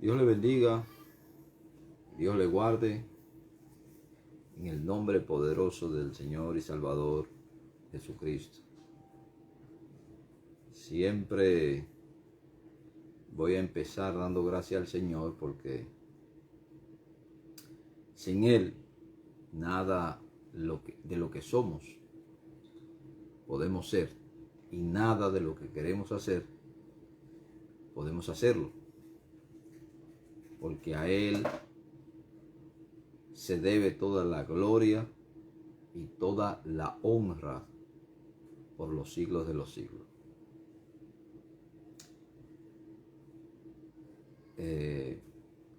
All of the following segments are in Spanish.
Dios le bendiga, Dios le guarde, en el nombre poderoso del Señor y Salvador Jesucristo. Siempre voy a empezar dando gracias al Señor porque sin Él nada de lo que somos podemos ser, y nada de lo que queremos hacer podemos hacerlo, porque a Él se debe toda la gloria y toda la honra por los siglos de los siglos.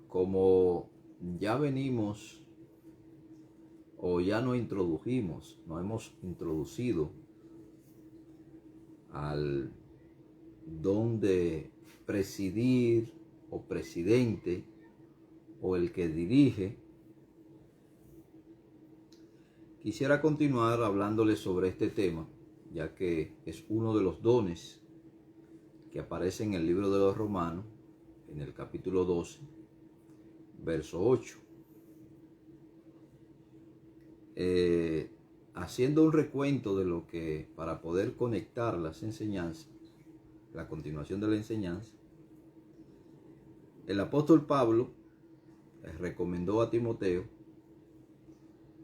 Como ya venimos o ya nos hemos introducido al don de presidir o presidente o el que dirige, quisiera continuar hablándoles sobre este tema, ya que es uno de los dones que aparece en el libro de los Romanos, en el capítulo 12, verso 8. Haciendo un recuento de lo que, para poder conectar las enseñanzas, la continuación de la enseñanza, el apóstol Pablo recomendó a Timoteo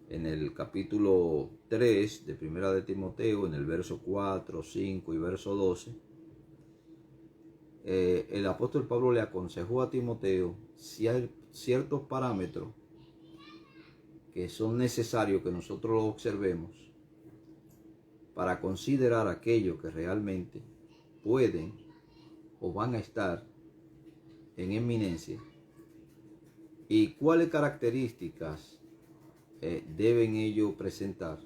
en el capítulo 3 de Primera de Timoteo, en el verso 4, 5 y verso 12, el apóstol Pablo le aconsejó a Timoteo ciertos parámetros que son necesarios que nosotros los observemos para considerar aquellos que realmente pueden o van a estar en eminencia y cuáles características deben ellos presentar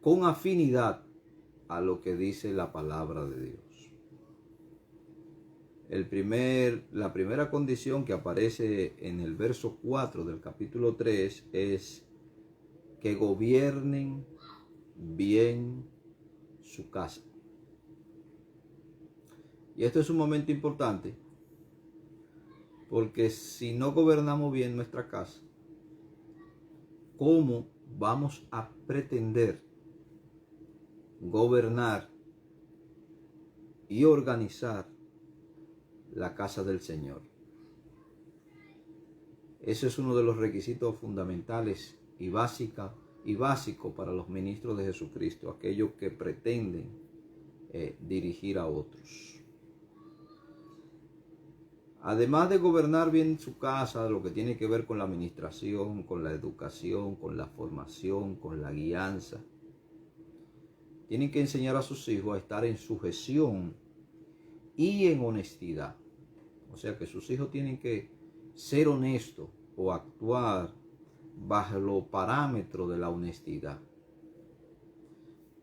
con afinidad a lo que dice la palabra de Dios. La primera condición que aparece en el verso 4 del capítulo 3 es que gobiernen bien su casa. Y esto es sumamente importante porque si no gobernamos bien nuestra casa, ¿cómo vamos a pretender gobernar y organizar la casa del Señor? Ese es uno de los requisitos fundamentales y básico para los ministros de Jesucristo, aquellos que pretenden dirigir a otros. Además de gobernar bien su casa, lo que tiene que ver con la administración, con la educación, con la formación, con la guianza, tienen que enseñar a sus hijos a estar en sujeción y en honestidad. O sea que sus hijos tienen que ser honestos o actuar bajo los parámetros de la honestidad.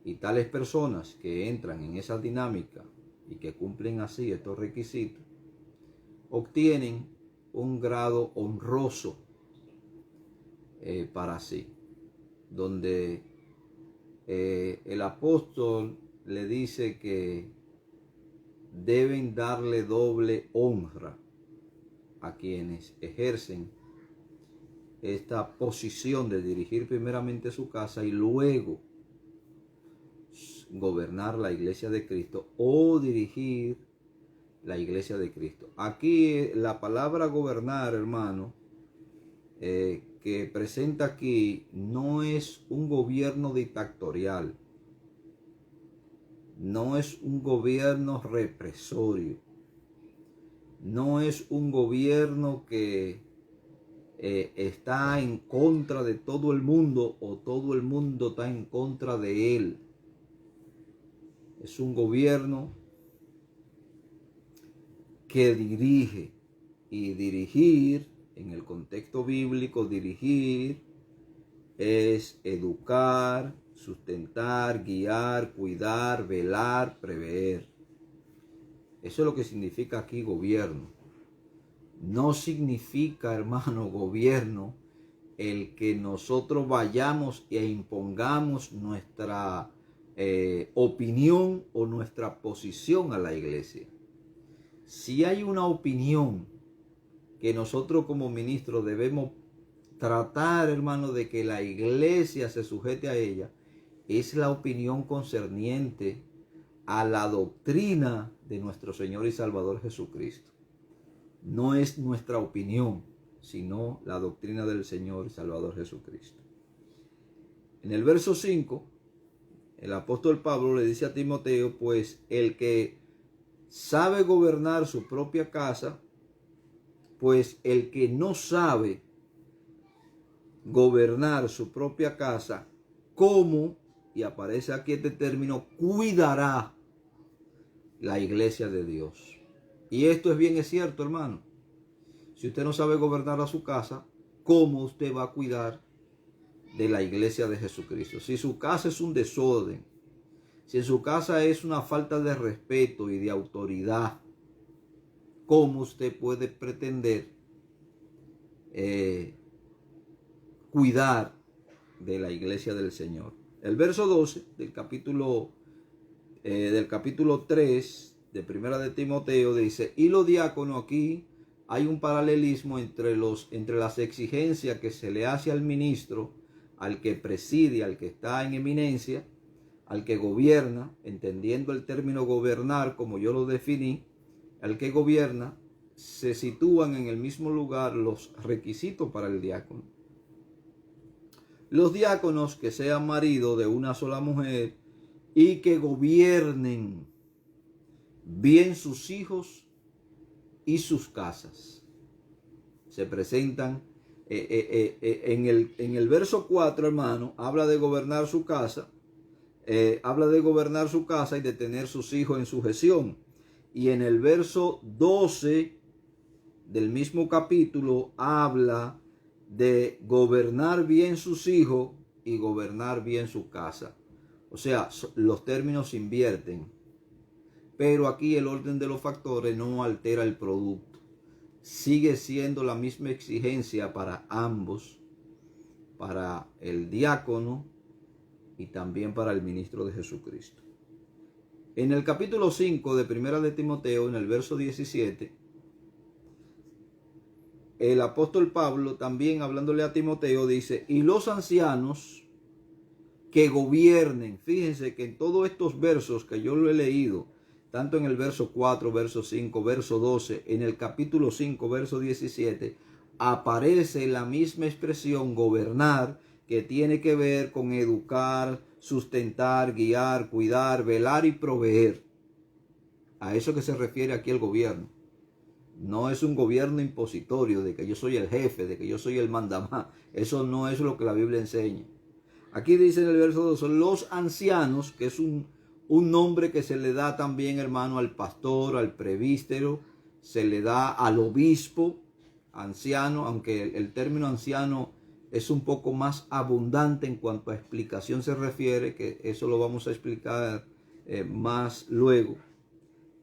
Y tales personas que entran en esa dinámica y que cumplen así estos requisitos, obtienen un grado honroso para sí, donde el apóstol le dice que deben darle doble honra a quienes ejercen esta posición de dirigir primeramente su casa y luego gobernar la iglesia de Cristo o dirigir la iglesia de Cristo. Aquí la palabra gobernar, hermano, que presenta aquí no es un gobierno dictatorial, no es un gobierno represorio, no es un gobierno que está en contra de todo el mundo o todo el mundo está en contra de él. Es un gobierno que dirige, y dirigir en el contexto bíblico, dirigir es educar, sustentar, guiar, cuidar, velar, prever. Eso es lo que significa aquí gobierno. No significa, hermano, gobierno el que nosotros vayamos e impongamos nuestra opinión o nuestra posición a la iglesia. Si hay una opinión que nosotros como ministros debemos tratar, hermano, de que la iglesia se sujete a ella, es la opinión concerniente a la doctrina de nuestro Señor y Salvador Jesucristo. No es nuestra opinión, sino la doctrina del Señor y Salvador Jesucristo. En el verso 5, el apóstol Pablo le dice a Timoteo, pues el que sabe gobernar su propia casa, pues el que no sabe gobernar su propia casa, ¿cómo? Y aparece aquí este término, cuidará la iglesia de Dios. Y esto es cierto, hermano. Si usted no sabe gobernar a su casa, ¿cómo usted va a cuidar de la iglesia de Jesucristo? Si su casa es un desorden, si en su casa es una falta de respeto y de autoridad, ¿cómo usted puede pretender cuidar de la iglesia del Señor? El verso 12 del capítulo 3 de Primera de Timoteo dice, y los diáconos, aquí hay un paralelismo entre las exigencias que se le hace al ministro, al que preside, al que está en eminencia, al que gobierna, entendiendo el término gobernar como yo lo definí, al que gobierna, se sitúan en el mismo lugar los requisitos para el diácono. Los diáconos que sean maridos de una sola mujer y que gobiernen bien sus hijos y sus casas. Se presentan en el verso 4, hermano, habla de gobernar su casa, y de tener sus hijos en sujeción. Y en el verso 12 del mismo capítulo habla de gobernar bien sus hijos y gobernar bien su casa. O sea, los términos se invierten. Pero aquí el orden de los factores no altera el producto. Sigue siendo la misma exigencia para ambos, para el diácono y también para el ministro de Jesucristo. En el capítulo 5 de Primera de Timoteo, en el verso 17, el apóstol Pablo también hablándole a Timoteo dice, y los ancianos que gobiernen. Fíjense que en todos estos versos que yo lo he leído, tanto en el verso 4, verso 5, verso 12, en el capítulo 5, verso 17, aparece la misma expresión gobernar, que tiene que ver con educar, sustentar, guiar, cuidar, velar y proveer. A eso que se refiere aquí el gobierno. No es un gobierno impositorio de que yo soy el jefe, de que yo soy el mandamás. Eso no es lo que la Biblia enseña. Aquí dice en el verso 2, los ancianos, que es un nombre que se le da también, hermano, al pastor, al presbítero, se le da al obispo, anciano, aunque el término anciano es un poco más abundante en cuanto a explicación se refiere, que eso lo vamos a explicar más luego.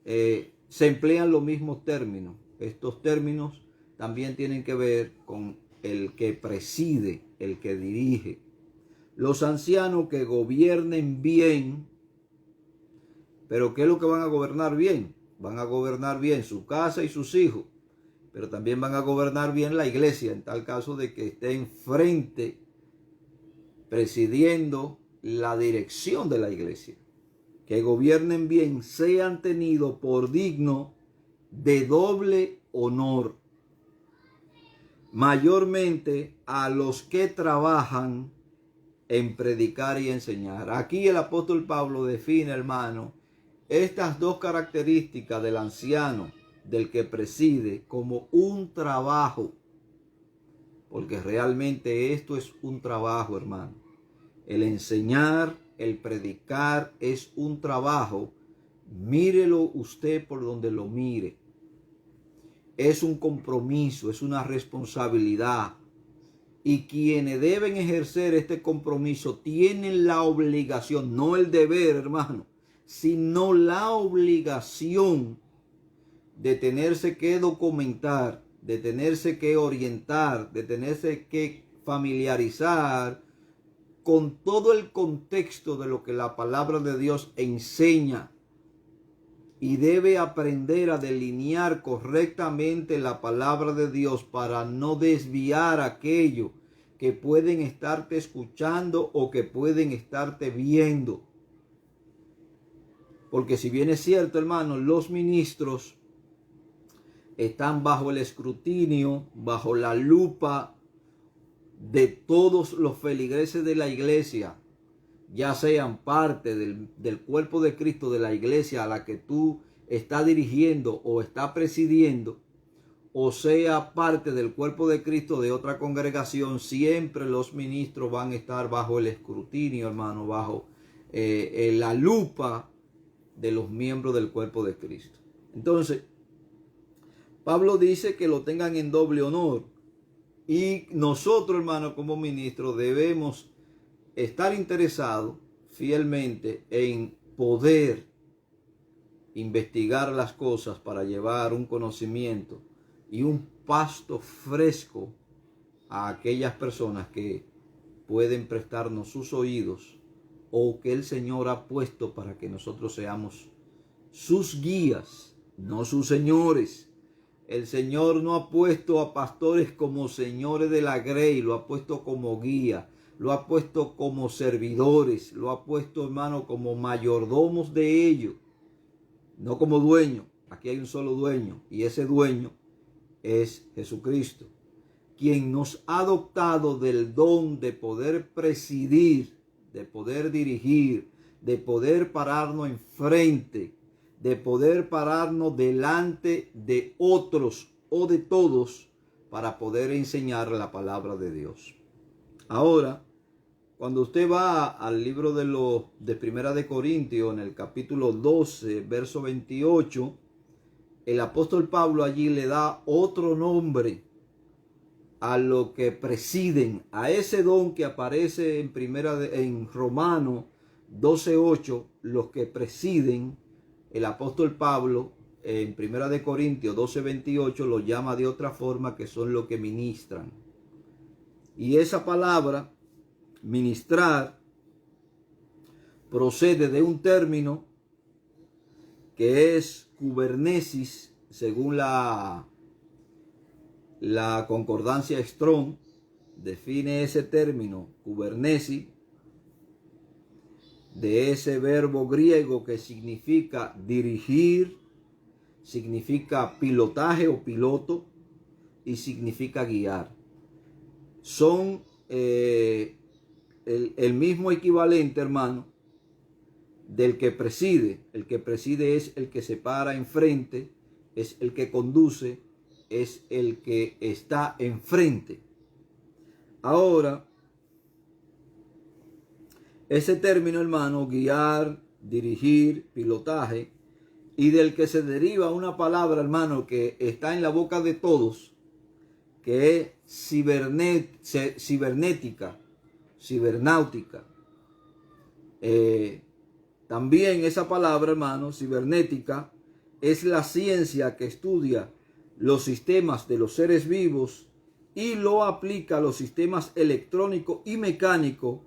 Se emplean los mismos términos. Estos términos también tienen que ver con el que preside, el que dirige. Los ancianos que gobiernen bien. Pero ¿qué es lo que van a gobernar bien? Van a gobernar bien su casa y sus hijos. Pero también van a gobernar bien la iglesia, en tal caso de que esté enfrente, presidiendo la dirección de la iglesia. Que gobiernen bien, sean tenidos por digno de doble honor. Mayormente a los que trabajan en predicar y enseñar. Aquí el apóstol Pablo define, hermano, estas dos características del anciano, del que preside, como un trabajo. Porque realmente esto es un trabajo, hermano. El enseñar, el predicar es un trabajo. Mírelo usted por donde lo mire. Es un compromiso, es una responsabilidad. Y quienes deben ejercer este compromiso tienen la obligación, no el deber, hermano, sino la obligación de tenerse que documentar, de tenerse que orientar, de tenerse que familiarizar con todo el contexto de lo que la palabra de Dios enseña. y debe aprender a delinear correctamente la palabra de Dios para no desviar aquello que pueden estarte escuchando o que pueden estarte viendo. Porque si bien es cierto, hermanos, los ministros están bajo el escrutinio, bajo la lupa de todos los feligreses de la iglesia, ya sean parte del cuerpo de Cristo, de la iglesia a la que tú estás dirigiendo o estás presidiendo, o sea parte del cuerpo de Cristo de otra congregación, siempre los ministros van a estar bajo el escrutinio, hermano, bajo la lupa de los miembros del cuerpo de Cristo. Entonces, Pablo dice que lo tengan en doble honor. Y nosotros, hermanos, como ministros, debemos estar interesados fielmente en poder investigar las cosas para llevar un conocimiento y un pasto fresco a aquellas personas que pueden prestarnos sus oídos o que el Señor ha puesto para que nosotros seamos sus guías, no sus señores. El Señor no ha puesto a pastores como señores de la grey, lo ha puesto como guía, lo ha puesto como servidores, lo ha puesto, hermano, como mayordomos de ellos, no como dueño. Aquí hay un solo dueño y ese dueño es Jesucristo, quien nos ha dotado del don de poder presidir, de poder dirigir, de poder pararnos enfrente, de poder pararnos delante de otros o de todos para poder enseñar la palabra de Dios. Ahora, cuando usted va al libro de Primera de Corintios, en el capítulo 12, verso 28, el apóstol Pablo allí le da otro nombre a lo que presiden, a ese don que aparece en Romanos 12:8, los que presiden. El apóstol Pablo en Primera de Corintios 12:28 lo llama de otra forma, que son los que ministran. Y esa palabra, ministrar, procede de un término que es kubernesis, según la concordancia Strong, define ese término, kubernesis, de ese verbo griego que significa dirigir, significa pilotaje o piloto y significa guiar. Son el mismo equivalente, hermano, del que preside. El que preside es el que se para enfrente, es el que conduce, es el que está enfrente. Ahora, ese término, hermano, guiar, dirigir, pilotaje, y del que se deriva una palabra, hermano, que está en la boca de todos, que es cibernética, cibernáutica. También esa palabra, hermano, cibernética, es la ciencia que estudia los sistemas de los seres vivos y lo aplica a los sistemas electrónicos y mecánicos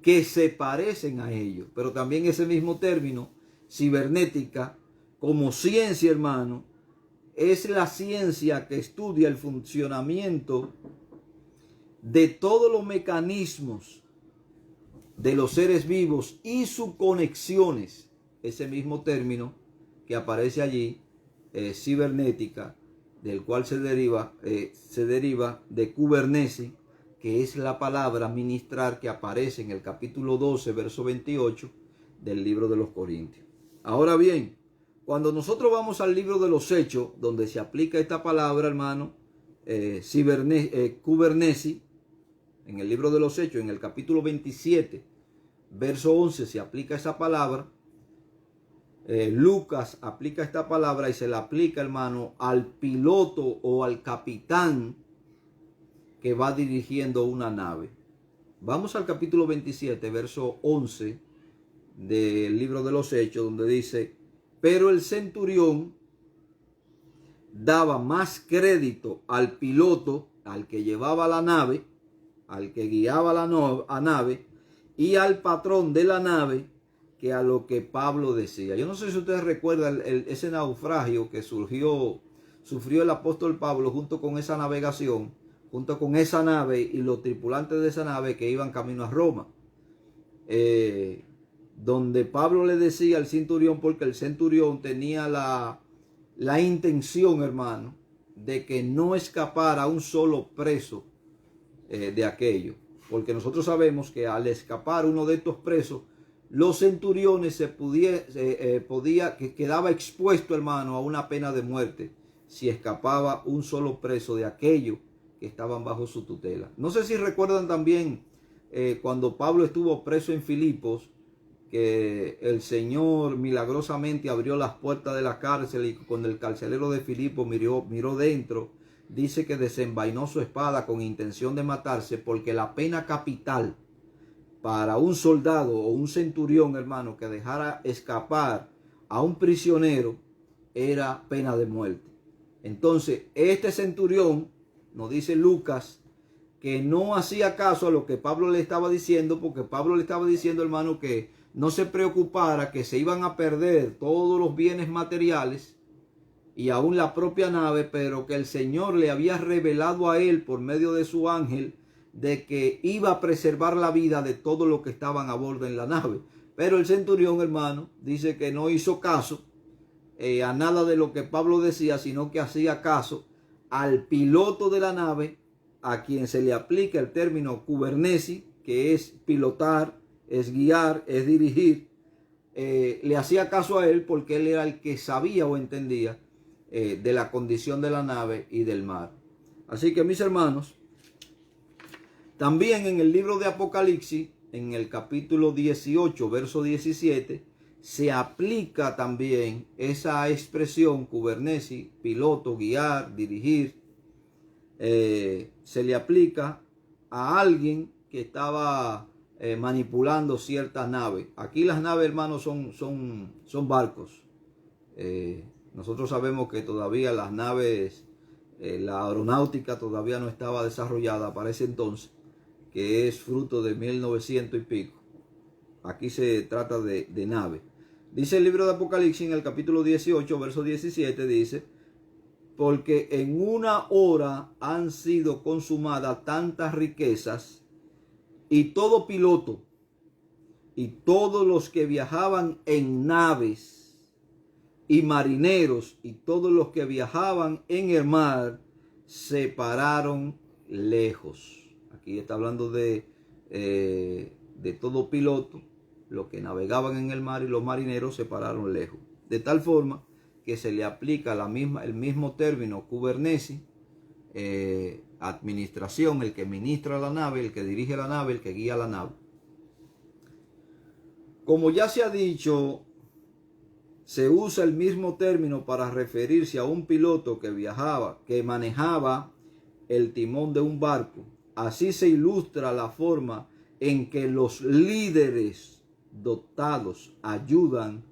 que se parecen a ellos. Pero también ese mismo término, cibernética, como ciencia, hermano, es la ciencia que estudia el funcionamiento de todos los mecanismos de los seres vivos y sus conexiones. Ese mismo término que aparece allí, cibernética, del cual se deriva de kubernesis, que es la palabra ministrar que aparece en el capítulo 12, verso 28 del libro de los Corintios. Ahora bien, cuando nosotros vamos al libro de los Hechos, donde se aplica esta palabra, hermano, kubernesis, en el libro de los Hechos, en el capítulo 27, verso 11, se aplica esa palabra. Lucas aplica esta palabra y se la aplica, hermano, al piloto o al capitán que va dirigiendo una nave. Vamos al capítulo 27, verso 11 del libro de los Hechos, donde dice: pero el centurión daba más crédito al piloto, al que llevaba la nave, al que guiaba la nave, y al patrón de la nave, que a lo que Pablo decía. Yo no sé si ustedes recuerdan ese naufragio que sufrió el apóstol Pablo junto con esa navegación, junto con esa nave y los tripulantes de esa nave que iban camino a Roma. Donde Pablo le decía al centurión, porque el centurión tenía la intención, hermano, de que no escapara un solo preso de aquello. Porque nosotros sabemos que al escapar uno de estos presos, los centuriones que quedaba expuesto, hermano, a una pena de muerte si escapaba un solo preso de aquello que estaban bajo su tutela. No sé si recuerdan también cuando Pablo estuvo preso en Filipos, que el Señor milagrosamente abrió las puertas de la cárcel y cuando el carcelero de Filipos miró dentro, dice que desenvainó su espada con intención de matarse, porque la pena capital para un soldado o un centurión, hermano, que dejara escapar a un prisionero era pena de muerte. Entonces, este centurión, nos dice Lucas, que no hacía caso a lo que Pablo le estaba diciendo, porque Pablo le estaba diciendo, hermano, que no se preocupara, que se iban a perder todos los bienes materiales y aún la propia nave, pero que el Señor le había revelado a él por medio de su ángel de que iba a preservar la vida de todos los que estaban a bordo en la nave. Pero el centurión, hermano, dice que no hizo caso a nada de lo que Pablo decía, sino que hacía caso al piloto de la nave, a quien se le aplica el término kubernesi, que es pilotar, es guiar, es dirigir. Le hacía caso a él porque él era el que sabía o entendía de la condición de la nave y del mar. Así que, mis hermanos, también en el libro de Apocalipsis, en el capítulo 18, verso 17, se aplica también esa expresión kubernesi, piloto, guiar, dirigir. Se le aplica a alguien que estaba manipulando ciertas naves. Aquí las naves, hermanos, son barcos. Nosotros sabemos que todavía las naves, la aeronáutica todavía no estaba desarrollada para ese entonces, que es fruto de 1900 y pico. Aquí se trata de nave. Dice el libro de Apocalipsis en el capítulo 18, verso 17, dice: porque en una hora han sido consumadas tantas riquezas, y todo piloto y todos los que viajaban en naves y marineros y todos los que viajaban en el mar se pararon lejos. Aquí está hablando de todo piloto, los que navegaban en el mar y los marineros se pararon lejos. De tal forma que se le aplica el mismo término kubernesi, administración, el que ministra la nave, el que dirige la nave, el que guía la nave. Como ya se ha dicho, se usa el mismo término para referirse a un piloto que manejaba el timón de un barco. Así se ilustra la forma en que los líderes dotados ayudan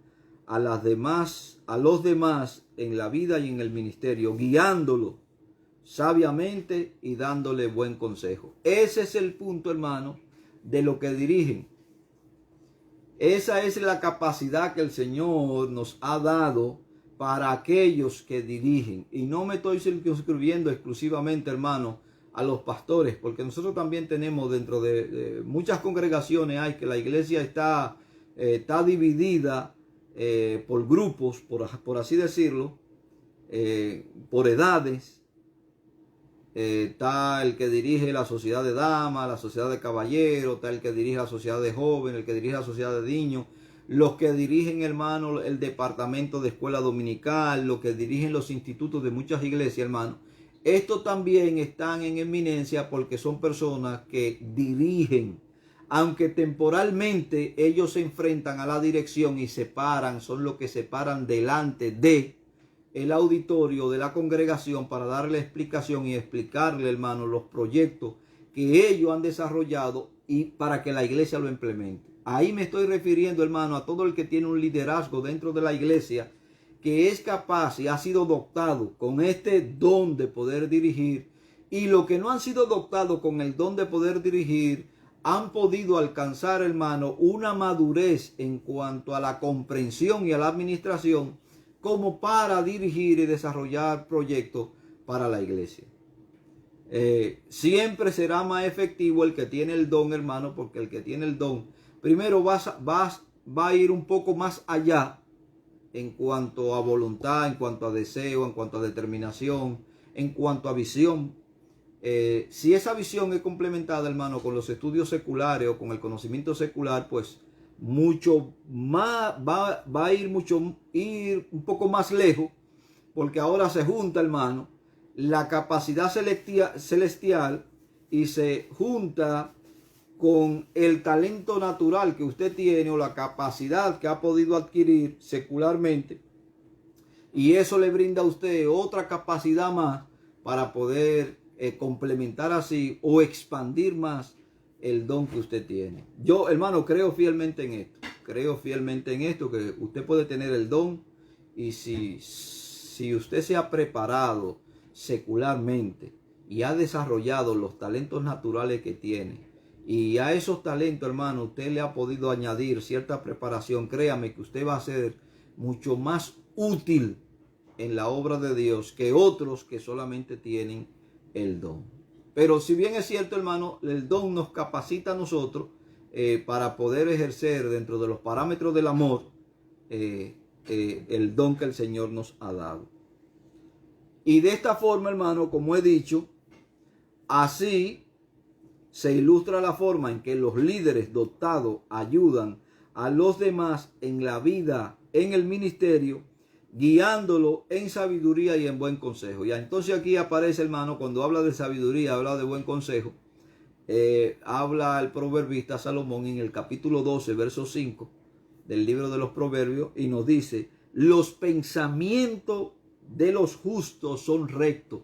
a los demás en la vida y en el ministerio, guiándolo sabiamente y dándole buen consejo. Ese es el punto, hermano, de lo que dirigen. Esa es la capacidad que el Señor nos ha dado para aquellos que dirigen. Y no me estoy circunscribiendo exclusivamente, hermano, a los pastores, porque nosotros también tenemos dentro de muchas congregaciones, hay que la iglesia está dividida por grupos, por así decirlo, por edades. Está el que dirige la sociedad de damas, la sociedad de caballeros, está el que dirige la sociedad de jóvenes, el que dirige la sociedad de niños, los que dirigen, hermano, el departamento de escuela dominical, los que dirigen los institutos de muchas iglesias, hermano. Estos también están en eminencia porque son personas que dirigen, aunque temporalmente ellos se enfrentan a la dirección y son los que se paran delante de el auditorio de la congregación para darle explicación y explicarle, hermano, los proyectos que ellos han desarrollado y para que la iglesia lo implemente. Ahí me estoy refiriendo, hermano, a todo el que tiene un liderazgo dentro de la iglesia, que es capaz y ha sido dotado con este don de poder dirigir, y los que no han sido dotados con el don de poder dirigir, han podido alcanzar, hermano, una madurez en cuanto a la comprensión y a la administración como para dirigir y desarrollar proyectos para la iglesia. Siempre será más efectivo el que tiene el don, hermano, porque el que tiene el don, primero va a ir un poco más allá en cuanto a voluntad, en cuanto a deseo, en cuanto a determinación, en cuanto a visión. Si esa visión es complementada, hermano, con los estudios seculares o con el conocimiento secular, pues mucho más va a ir un poco más lejos, porque ahora se junta, hermano, la capacidad celestial y se junta con el talento natural que usted tiene o la capacidad que ha podido adquirir secularmente, y eso le brinda a usted otra capacidad más para poder complementar así o expandir más el don que usted tiene. Yo, hermano, creo fielmente en esto, que usted puede tener el don, y si usted se ha preparado secularmente y ha desarrollado los talentos naturales que tiene, y a esos talentos, hermano, usted le ha podido añadir cierta preparación, créame que usted va a ser mucho más útil en la obra de Dios que otros que solamente tienen el don. Pero si bien es cierto, hermano, el don nos capacita a nosotros para poder ejercer dentro de los parámetros del amor el don que el Señor nos ha dado. Y de esta forma, hermano, como he dicho, así se ilustra la forma en que los líderes dotados ayudan a los demás en la vida, en el ministerio, guiándolo en sabiduría y en buen consejo. Ya, entonces aquí aparece, hermano, cuando habla de sabiduría, habla de buen consejo, habla el proverbista Salomón en el capítulo 12, verso 5 del libro de los Proverbios, y nos dice: los pensamientos de los justos son rectos.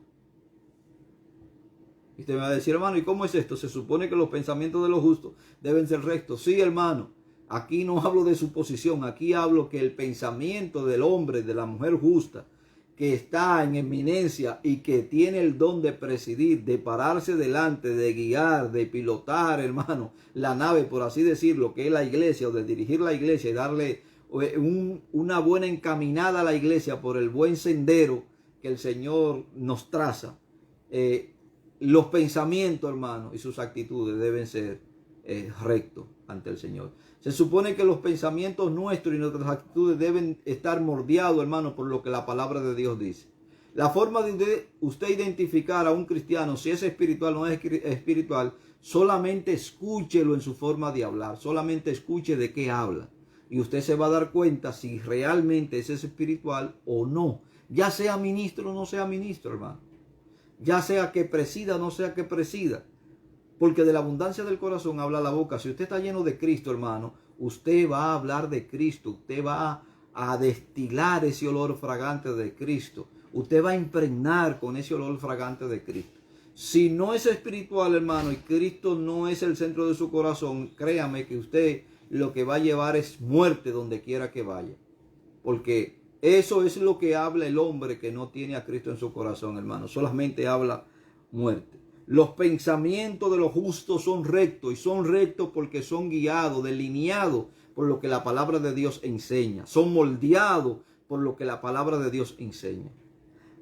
Y usted me va a decir, hermano, ¿y cómo es esto? Se supone que los pensamientos de los justos deben ser rectos. Sí, hermano, aquí no hablo de suposición, aquí hablo que el pensamiento del hombre, de la mujer justa, que está en eminencia y que tiene el don de presidir, de pararse delante, de guiar, de pilotar, hermano, la nave, por así decirlo, que es la iglesia, o de dirigir la iglesia y darle una buena encaminada a la iglesia por el buen sendero que el Señor nos traza. Los pensamientos, hermano, y sus actitudes deben ser rectos ante el Señor. Se supone que los pensamientos nuestros y nuestras actitudes deben estar moldeados, hermano, por lo que la palabra de Dios dice. La forma de usted identificar a un cristiano, si es espiritual o no es espiritual, solamente escúchelo en su forma de hablar, solamente escuche de qué habla. Y usted se va a dar cuenta si realmente es espiritual o no. Ya sea ministro o no sea ministro, hermano. Ya sea que presida o no sea que presida. Porque de la abundancia del corazón habla la boca. Si usted está lleno de Cristo, hermano, usted va a hablar de Cristo. Usted va a destilar ese olor fragante de Cristo. Usted va a impregnar con ese olor fragante de Cristo. Si no es espiritual, hermano, y Cristo no es el centro de su corazón, créame que usted lo que va a llevar es muerte donde quiera que vaya. Porque eso es lo que habla el hombre que no tiene a Cristo en su corazón, hermano. Solamente habla muerte. Los pensamientos de los justos son rectos, y son rectos porque son guiados, delineados por lo que la palabra de Dios enseña. Son moldeados por lo que la palabra de Dios enseña.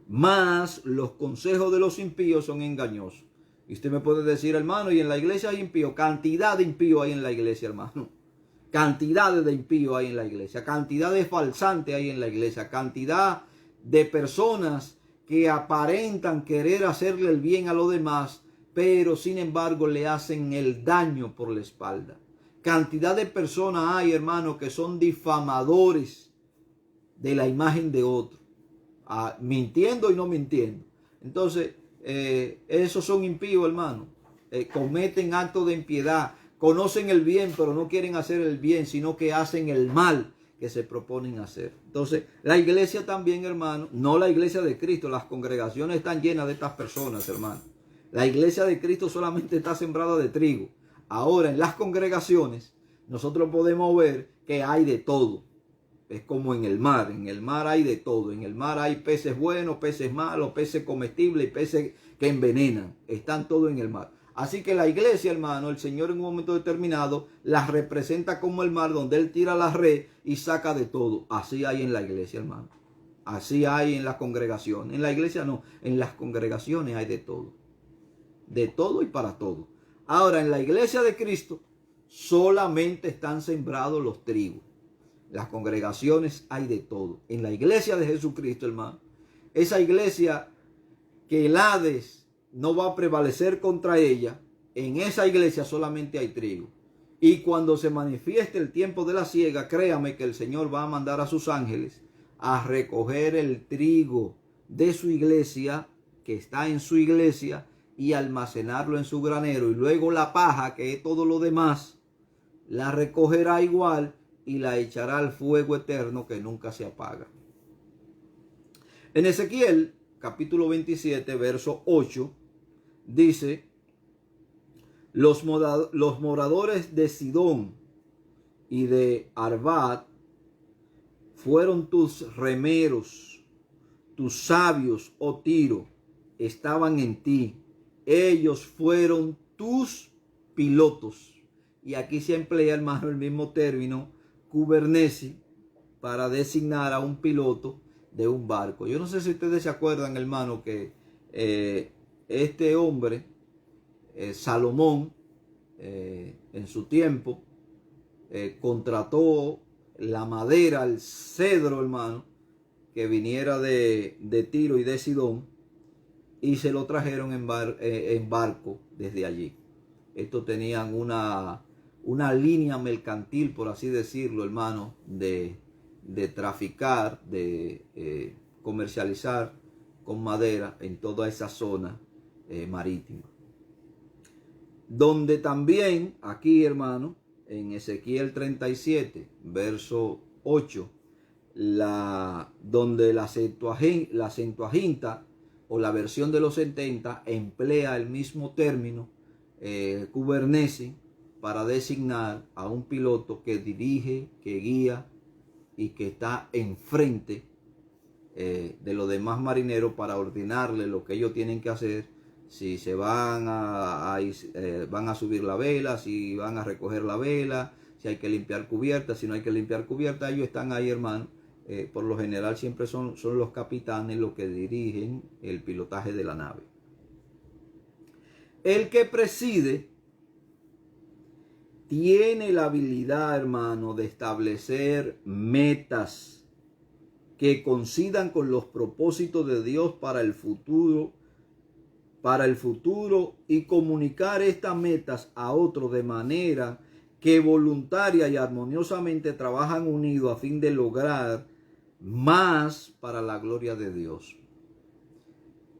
Mas los consejos de los impíos son engañosos. Y usted me puede decir, hermano, y en la iglesia hay impíos. Cantidad de impíos hay en la iglesia, hermano. Cantidades de impíos hay en la iglesia. Cantidad de falsantes hay en la iglesia. Cantidad de personas que aparentan querer hacerle el bien a los demás, pero sin embargo le hacen el daño por la espalda. Cantidad de personas hay, hermano, que son difamadores de la imagen de otro, mintiendo y no mintiendo. Entonces, esos son impíos, hermano. Cometen actos de impiedad. Conocen el bien, pero no quieren hacer el bien, sino que hacen el mal que se proponen hacer. Entonces, la iglesia también, hermano, no la iglesia de Cristo, las congregaciones están llenas de estas personas, hermano. La iglesia de Cristo solamente está sembrada de trigo. Ahora, en las congregaciones, nosotros podemos ver que hay de todo. Es como en el mar hay de todo. En el mar hay peces buenos, peces malos, peces comestibles y peces que envenenan. Están todos en el mar. Así que la iglesia, hermano, el Señor en un momento determinado las representa como el mar donde Él tira la red y saca de todo. Así hay en la iglesia, hermano. Así hay en las congregaciones. En la iglesia no, en las congregaciones hay de todo. De todo y para todo. Ahora, en la iglesia de Cristo solamente están sembrados los trigos. Las congregaciones hay de todo. En la iglesia de Jesucristo, hermano, esa iglesia que el Hades no va a prevalecer contra ella, en esa iglesia solamente hay trigo. Y cuando se manifieste el tiempo de la siega, créame que el Señor va a mandar a sus ángeles a recoger el trigo de su iglesia, que está en su iglesia, y almacenarlo en su granero. Y luego la paja, que es todo lo demás, la recogerá igual y la echará al fuego eterno que nunca se apaga. En Ezequiel, capítulo 27, verso 8, dice: los moradores de Sidón y de Arvad fueron tus remeros, tus sabios, oh Tiro, estaban en ti. Ellos fueron tus pilotos. Y aquí se emplea, hermano, el mismo término, kubernesi, para designar a un piloto de un barco. Yo no sé si ustedes se acuerdan, hermano, que este hombre, Salomón, en su tiempo, contrató la madera, el cedro, hermano, que viniera de Tiro y de Sidón, y se lo trajeron en barco desde allí. Estos tenían una línea mercantil, por así decirlo, hermano, de traficar, de comercializar con madera en toda esa zona marítima. Donde también, aquí, hermano, en Ezequiel 37, verso 8, donde la Septuaginta o la versión de los 70 emplea el mismo término, kubernesi, para designar a un piloto que dirige, que guía y que está enfrente de los demás marineros para ordenarle lo que ellos tienen que hacer, si se van a subir la vela, si van a recoger la vela, si hay que limpiar cubierta, si no hay que limpiar cubierta. Ellos están ahí, hermano. Por lo general siempre son los capitanes los que dirigen el pilotaje de la nave. El que preside tiene la habilidad, hermano, de establecer metas que coincidan con los propósitos de Dios para el futuro y comunicar estas metas a otros de manera que voluntaria y armoniosamente trabajan unidos a fin de lograr más para la gloria de Dios.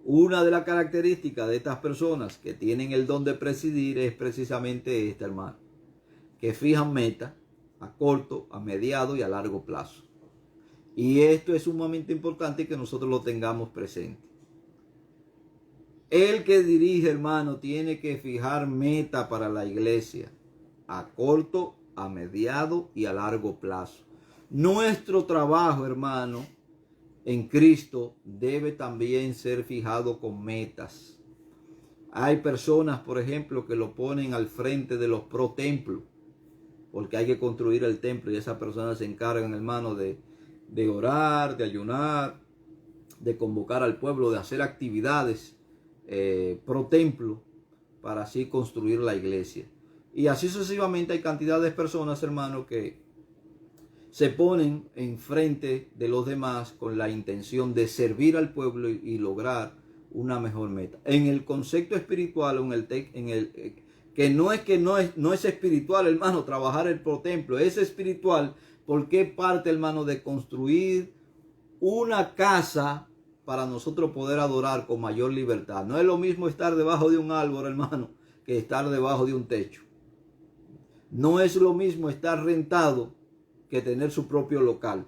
Una de las características de estas personas que tienen el don de presidir es precisamente esta, hermano, que fijan metas a corto, a mediado y a largo plazo. Y esto es sumamente importante que nosotros lo tengamos presente. El que dirige, hermano, tiene que fijar meta para la iglesia a corto, a mediado y a largo plazo. Nuestro trabajo, hermano, en Cristo debe también ser fijado con metas. Hay personas, por ejemplo, que lo ponen al frente de los pro templos, porque hay que construir el templo, y esas personas se encargan, hermano, de orar, de ayunar, de convocar al pueblo, de hacer actividades pro templo para así construir la iglesia. Y así sucesivamente hay cantidad de personas, hermano, que se ponen enfrente de los demás con la intención de servir al pueblo y lograr una mejor meta. En el concepto espiritual, que no es espiritual, hermano, trabajar el pro templo, es espiritual porque es parte, hermano, de construir una casa para nosotros poder adorar con mayor libertad. No es lo mismo estar debajo de un árbol, hermano, que estar debajo de un techo. No es lo mismo estar rentado que tener su propio local.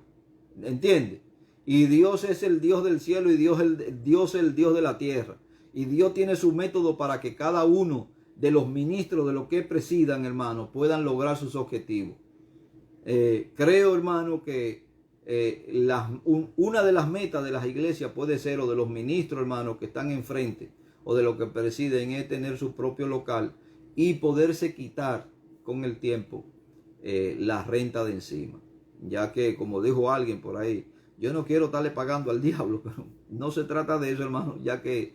¿Entiende? Y Dios es el Dios del cielo y Dios es el Dios de la tierra. Y Dios tiene su método para que cada uno de los ministros de lo que presidan, hermano, puedan lograr sus objetivos. Creo, hermano, que una de las metas de las iglesias puede ser, o de los ministros, hermano, que están enfrente, o de lo que presiden es tener su propio local y poderse quitar con el tiempo la renta de encima. Ya que, como dijo alguien por ahí, yo no quiero estarle pagando al diablo, pero no se trata de eso, hermano, ya que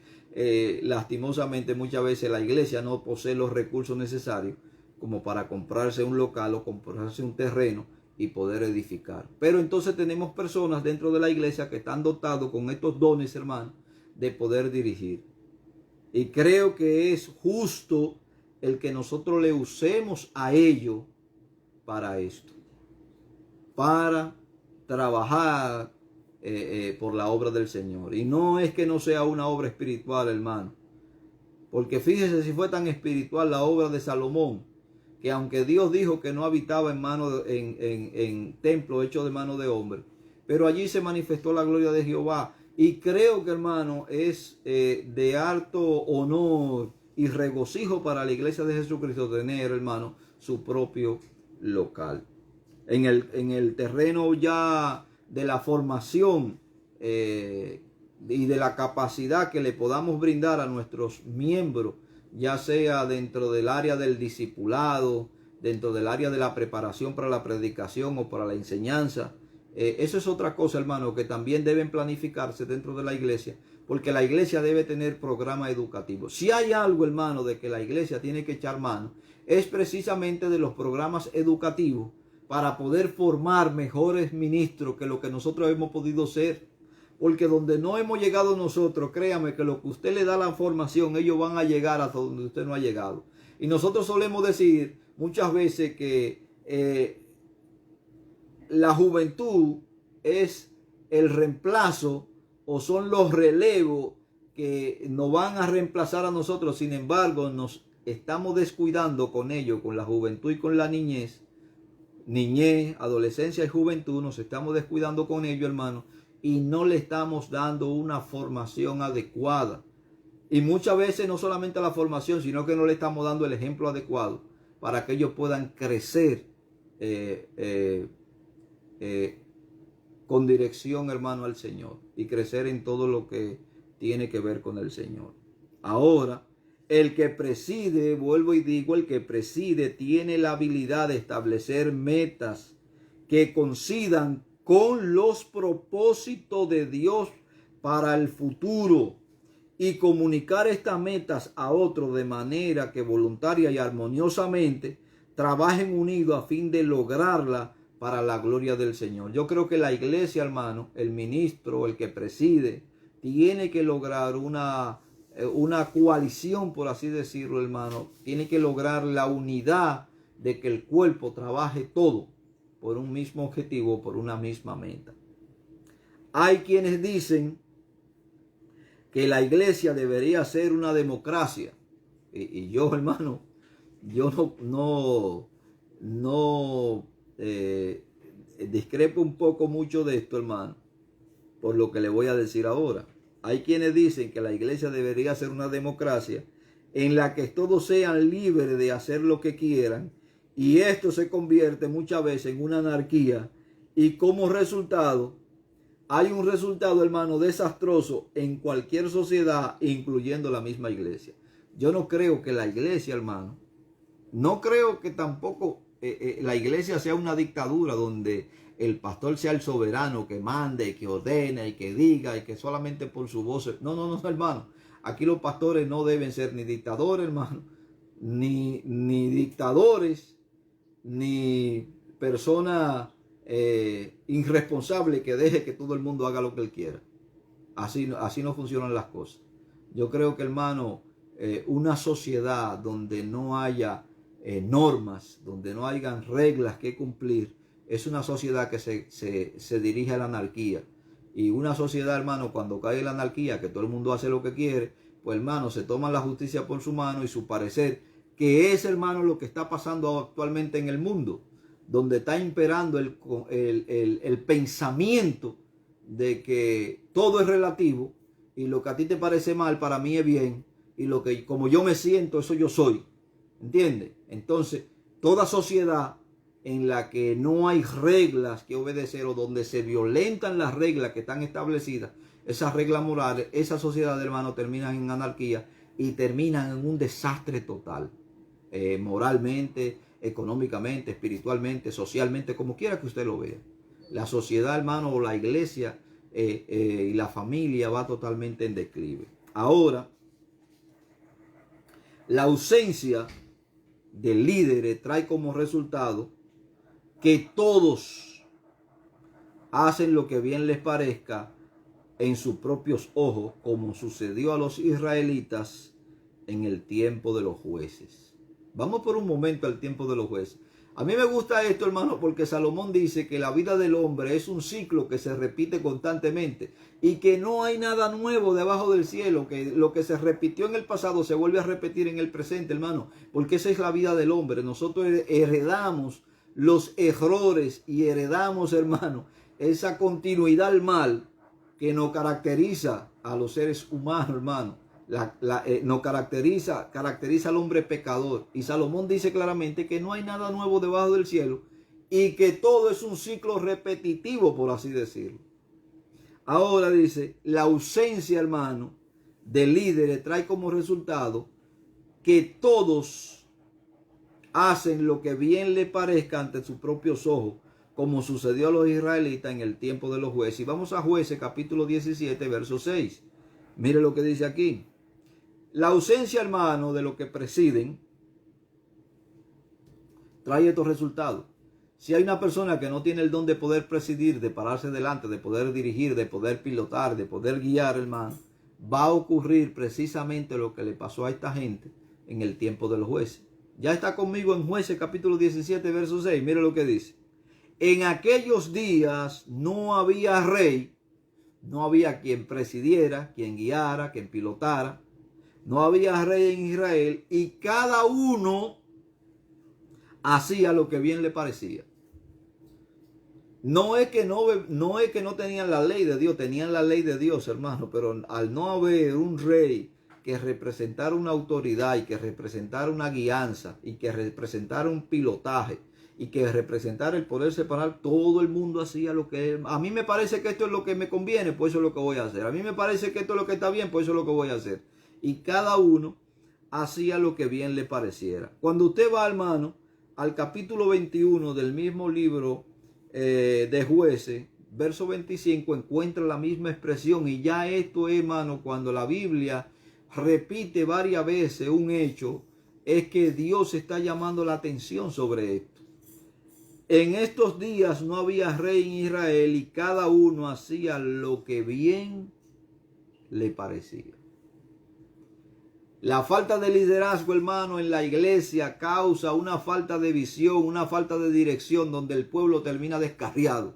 lastimosamente muchas veces la iglesia no posee los recursos necesarios como para comprarse un local o comprarse un terreno y poder edificar. Pero entonces tenemos personas dentro de la iglesia que están dotados con estos dones, hermano, de poder dirigir. Y creo que es justo el que nosotros le usemos a ellos para esto, para trabajar por la obra del Señor. Y no es que no sea una obra espiritual, hermano, porque fíjese si fue tan espiritual la obra de Salomón, que aunque Dios dijo que no habitaba en templo hecho de mano de hombre, pero allí se manifestó la gloria de Jehová. Y creo que, hermano, es de harto honor y regocijo para la iglesia de Jesucristo tener, hermano, su propio local. En el terreno ya de la formación y de la capacidad que le podamos brindar a nuestros miembros, ya sea dentro del área del discipulado, dentro del área de la preparación para la predicación o para la enseñanza. Eso es otra cosa, hermano, que también deben planificarse dentro de la iglesia, porque la iglesia debe tener programa educativo. Si hay algo, hermano, de que la iglesia tiene que echar mano, es precisamente de los programas educativos para poder formar mejores ministros que lo que nosotros hemos podido ser. Porque donde no hemos llegado nosotros, créame que lo que usted le da la formación, ellos van a llegar hasta donde usted no ha llegado. Y nosotros solemos decir muchas veces que la juventud es el reemplazo o son los relevos que nos van a reemplazar a nosotros. Sin embargo, nos estamos descuidando con ellos, con la juventud y con la niñez, adolescencia y juventud, nos estamos descuidando con ellos, hermano, y no le estamos dando una formación adecuada. Y muchas veces no solamente la formación, sino que no le estamos dando el ejemplo adecuado para que ellos puedan crecer con dirección, hermano, al Señor, y crecer en todo lo que tiene que ver con el Señor. Ahora, el que preside, vuelvo y digo, el que preside tiene la habilidad de establecer metas que coincidan con los propósitos de Dios para el futuro y comunicar estas metas a otros de manera que voluntaria y armoniosamente trabajen unidos a fin de lograrla para la gloria del Señor. Yo creo que la iglesia, hermano, el ministro, el que preside, tiene que lograr una coalición, por así decirlo, hermano. Tiene que lograr la unidad de que el cuerpo trabaje todo por un mismo objetivo, por una misma meta. Hay quienes dicen que la iglesia debería ser una democracia. Y yo, hermano, yo no discrepo un poco mucho de esto, hermano, por lo que le voy a decir ahora. Hay quienes dicen que la iglesia debería ser una democracia en la que todos sean libres de hacer lo que quieran, y esto se convierte muchas veces en una anarquía, y como resultado hay un resultado, hermano, desastroso en cualquier sociedad, incluyendo la misma iglesia. Yo no creo que la iglesia, hermano, no creo que tampoco la iglesia sea una dictadura donde el pastor sea el soberano que mande, que ordene y que diga y que solamente por su voz. No, hermano. Aquí los pastores no deben ser ni dictadores, hermano, ni dictadores, ni personas irresponsables que deje que todo el mundo haga lo que él quiera. Así no funcionan las cosas. Yo creo que, hermano, una sociedad donde no haya normas, donde no hayan reglas que cumplir, es una sociedad que se dirige a la anarquía. Y una sociedad, hermano, cuando cae la anarquía, que todo el mundo hace lo que quiere, pues, hermano, se toma la justicia por su mano y su parecer, que es, hermano, lo que está pasando actualmente en el mundo, donde está imperando el pensamiento de que todo es relativo y lo que a ti te parece mal, para mí es bien, y lo que como yo me siento, eso yo soy. ¿Entiendes? Entonces, toda sociedad en la que no hay reglas que obedecer o donde se violentan las reglas que están establecidas, esas reglas morales, esa sociedad, hermano, terminan en anarquía y terminan en un desastre total. Moralmente, económicamente, espiritualmente, socialmente, como quiera que usted lo vea. La sociedad, hermano, o la iglesia y la familia va totalmente en declive. Ahora, la ausencia de líderes trae como resultado que todos hacen lo que bien les parezca en sus propios ojos, como sucedió a los israelitas en el tiempo de los jueces. Vamos por un momento al tiempo de los jueces. A mí me gusta esto, hermano, porque Salomón dice que la vida del hombre es un ciclo que se repite constantemente y que no hay nada nuevo debajo del cielo, que lo que se repitió en el pasado se vuelve a repetir en el presente, hermano, porque esa es la vida del hombre. Nosotros heredamos los errores y heredamos, hermano, esa continuidad al mal que nos caracteriza a los seres humanos, hermano. Nos caracteriza al hombre pecador. Y Salomón dice claramente que no hay nada nuevo debajo del cielo y que todo es un ciclo repetitivo, por así decirlo. Ahora dice, la ausencia, hermano, de líderes trae como resultado que todos hacen lo que bien le parezca ante sus propios ojos, como sucedió a los israelitas en el tiempo de los jueces. Y vamos a Jueces capítulo 17, verso 6. Mire lo que dice aquí. La ausencia, hermano, de lo que presiden trae estos resultados. Si hay una persona que no tiene el don de poder presidir, de pararse delante, de poder dirigir, de poder pilotar, de poder guiar, hermano, va a ocurrir precisamente lo que le pasó a esta gente en el tiempo de los jueces. Ya está conmigo en Jueces capítulo 17, verso 6. Mire lo que dice. En aquellos días no había rey, no había quien presidiera, quien guiara, quien pilotara. No había rey en Israel y cada uno hacía lo que bien le parecía. No es que no tenían la ley de Dios, tenían la ley de Dios, hermano, pero al no haber un rey que representara una autoridad y que representara una guianza y que representara un pilotaje y que representara el poder separar, todo el mundo hacía lo que a mí me parece que esto es lo que me conviene, pues eso es lo que voy a hacer. A mí me parece que esto es lo que está bien, pues eso es lo que voy a hacer. Y cada uno hacía lo que bien le pareciera. Cuando usted va, hermano, al capítulo 21 del mismo libro de Jueces, verso 25, encuentra la misma expresión. Y ya esto, hermano, cuando la Biblia repite varias veces un hecho, es que Dios está llamando la atención sobre esto. En estos días no había rey en Israel y cada uno hacía lo que bien le parecía. La falta de liderazgo, hermano, en la iglesia causa una falta de visión, una falta de dirección donde el pueblo termina descarriado.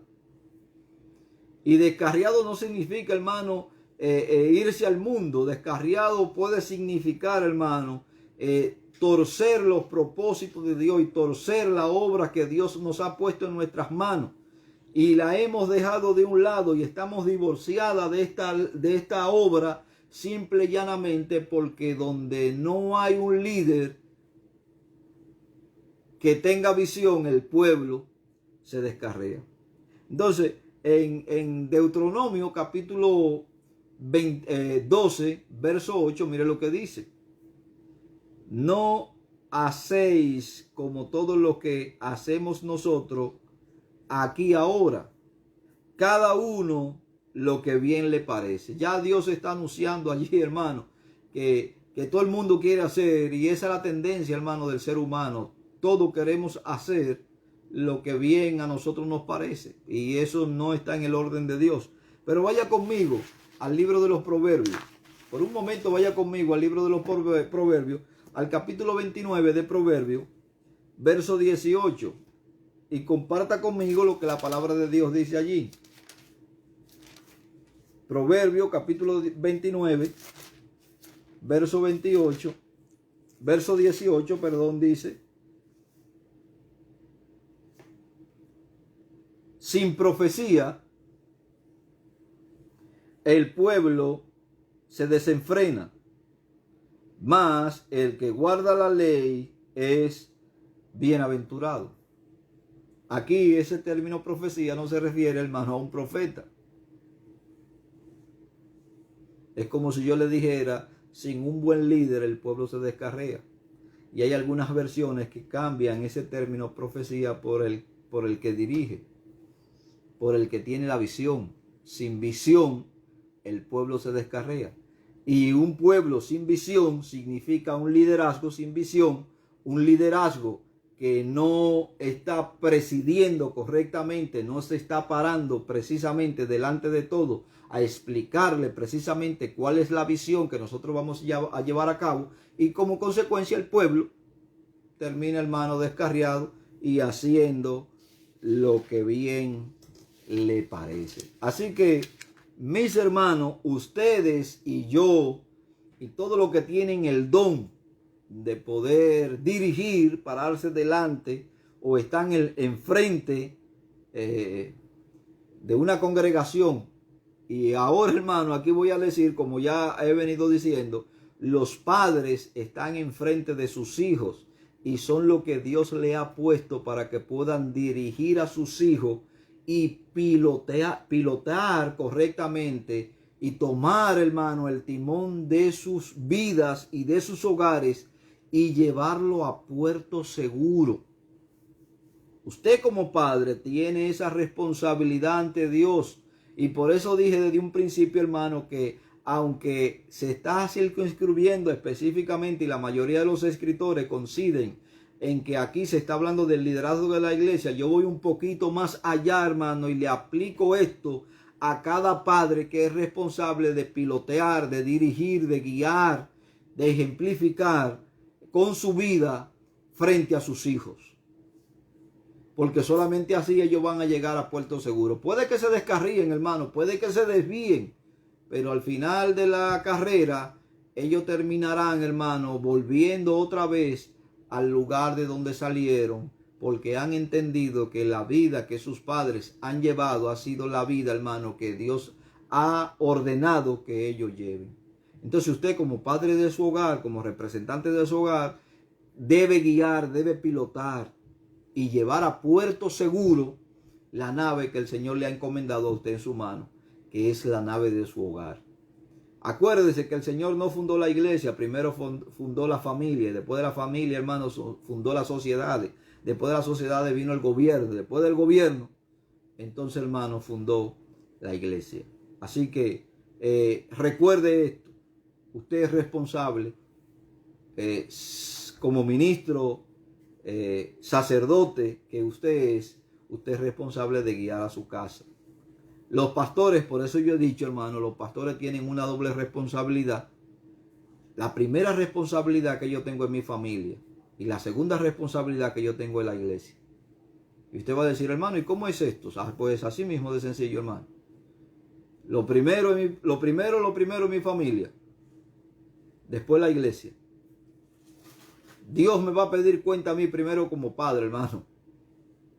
Y descarriado no significa, hermano, irse al mundo. Descarriado puede significar, hermano, torcer los propósitos de Dios y torcer la obra que Dios nos ha puesto en nuestras manos. Y la hemos dejado de un lado y estamos divorciadas de esta obra, simple y llanamente porque donde no hay un líder que tenga visión, el pueblo se descarría. Entonces, en Deuteronomio capítulo 12, verso 8, mire lo que dice. No hacéis como todo lo que hacemos nosotros aquí ahora. Cada uno lo que bien le parece. Ya Dios está anunciando allí, hermano, que todo el mundo quiere hacer, y esa es la tendencia, hermano, del ser humano. Todos queremos hacer lo que bien a nosotros nos parece, y eso no está en el orden de Dios. Pero vaya conmigo al libro de los Proverbios. Por un momento vaya conmigo al libro de los Proverbios, al capítulo 29 de Proverbios, verso 18, y comparta conmigo lo que la palabra de Dios dice allí. Proverbio capítulo 29, verso 28, verso 18, perdón, dice: sin profecía, el pueblo se desenfrena, mas el que guarda la ley es bienaventurado. Aquí ese término profecía no se refiere, hermano, a un profeta. Es como si yo le dijera, sin un buen líder el pueblo se descarrea. Y hay algunas versiones que cambian ese término profecía por el que dirige, por el que tiene la visión. Sin visión el pueblo se descarrea. Y un pueblo sin visión significa un liderazgo sin visión, un liderazgo que no está presidiendo correctamente, no se está parando precisamente delante de todo a explicarle precisamente cuál es la visión que nosotros vamos a llevar a cabo, y como consecuencia el pueblo termina, hermano, descarriado y haciendo lo que bien le parece. Así que, mis hermanos, ustedes y yo y todos los que tienen el don de poder dirigir, pararse delante o están enfrente de una congregación. Y ahora, hermano, aquí voy a decir, como ya he venido diciendo, los padres están enfrente de sus hijos y son lo que Dios le ha puesto para que puedan dirigir a sus hijos y pilotar correctamente y tomar, hermano, el timón de sus vidas y de sus hogares y llevarlo a puerto seguro. Usted como padre tiene esa responsabilidad ante Dios, y por eso dije desde un principio, hermano, que aunque se está circunscribiendo específicamente, y la mayoría de los escritores coinciden en que aquí se está hablando del liderazgo de la iglesia, yo voy un poquito más allá, hermano, y le aplico esto a cada padre que es responsable de pilotear, de dirigir, de guiar, de ejemplificar con su vida frente a sus hijos. Porque solamente así ellos van a llegar a puerto seguro. Puede que se descarríen, hermano, puede que se desvíen, pero al final de la carrera ellos terminarán, hermano, volviendo otra vez al lugar de donde salieron, porque han entendido que la vida que sus padres han llevado ha sido la vida, hermano, que Dios ha ordenado que ellos lleven. Entonces usted, como padre de su hogar, como representante de su hogar, debe guiar, debe pilotar y llevar a puerto seguro la nave que el Señor le ha encomendado a usted en su mano, que es la nave de su hogar. Acuérdese que el Señor no fundó la iglesia, primero fundó la familia, después de la familia, hermanos, fundó las sociedades, después de las sociedades vino el gobierno, después del gobierno, entonces, hermano, fundó la iglesia. Así que recuerde esto, usted es responsable como ministro, sacerdote que usted es responsable de guiar a su casa. Los pastores, por eso yo he dicho, hermano, los pastores tienen una doble responsabilidad. La primera responsabilidad que yo tengo es mi familia, y la segunda responsabilidad que yo tengo es la iglesia. Y usted va a decir, hermano, ¿y cómo es esto? Pues así mismo de sencillo, hermano. Lo primero es mi familia, después la iglesia. Dios me va a pedir cuenta a mí primero como padre, hermano,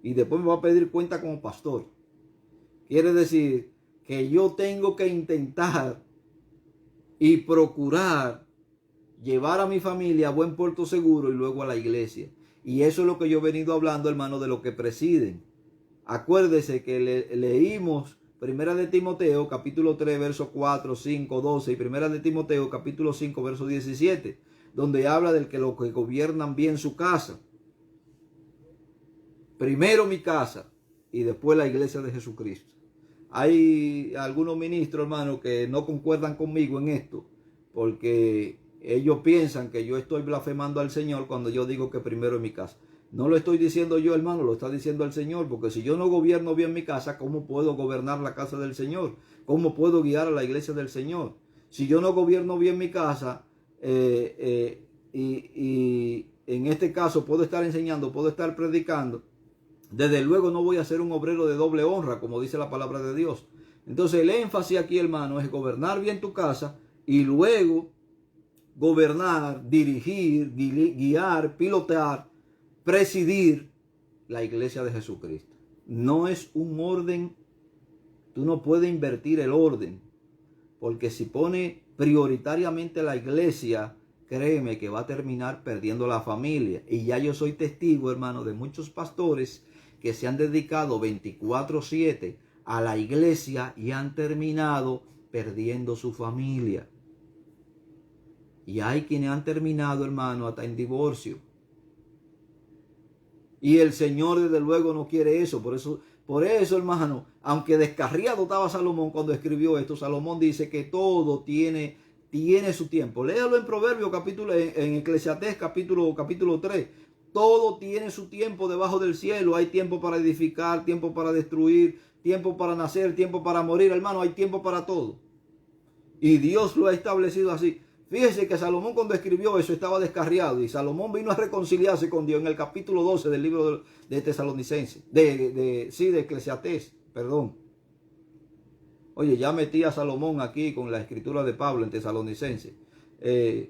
y después me va a pedir cuenta como pastor. Quiere decir que yo tengo que intentar y procurar llevar a mi familia a buen puerto seguro y luego a la iglesia. Y eso es lo que yo he venido hablando, hermano, de lo que presiden. Acuérdese que leímos Primera de Timoteo, capítulo 3, verso 4, 5, 12, y Primera de Timoteo, capítulo 5, verso 17, donde habla del que los que gobiernan bien su casa. Primero mi casa y después la iglesia de Jesucristo. Hay algunos ministros, hermano, que no concuerdan conmigo en esto, porque ellos piensan que yo estoy blasfemando al Señor cuando yo digo que primero es mi casa. No lo estoy diciendo yo, hermano, lo está diciendo el Señor, porque si yo no gobierno bien mi casa, ¿cómo puedo gobernar la casa del Señor? ¿Cómo puedo guiar a la iglesia del Señor? Si yo no gobierno bien mi casa, y en este caso puedo estar enseñando, puedo estar predicando, desde luego no voy a ser un obrero de doble honra, como dice la palabra de Dios. Entonces el énfasis aquí, hermano, es gobernar bien tu casa y luego gobernar, dirigir, guiar, pilotear, presidir la iglesia de Jesucristo. No es un orden, tú no puedes invertir el orden, porque si pone prioritariamente la iglesia, créeme que va a terminar perdiendo la familia. Y ya yo soy testigo, hermano, de muchos pastores que se han dedicado 24/7 a la iglesia y han terminado perdiendo su familia. Y hay quienes han terminado, hermano, hasta en divorcio. Y el Señor desde luego no quiere eso. Por eso, hermano, aunque descarriado estaba Salomón cuando escribió esto, Salomón dice que todo tiene su tiempo. Léalo en Proverbios capítulo, en Eclesiastés capítulo 3. Todo tiene su tiempo debajo del cielo. Hay tiempo para edificar, tiempo para destruir, tiempo para nacer, tiempo para morir. Hermano, hay tiempo para todo. Y Dios lo ha establecido así. Fíjese que Salomón cuando escribió eso estaba descarriado y Salomón vino a reconciliarse con Dios en el capítulo 12 del libro de Tesalonicenses, de Eclesiastés, perdón. Oye, ya metí a Salomón aquí con la escritura de Pablo en Tesalonicenses. En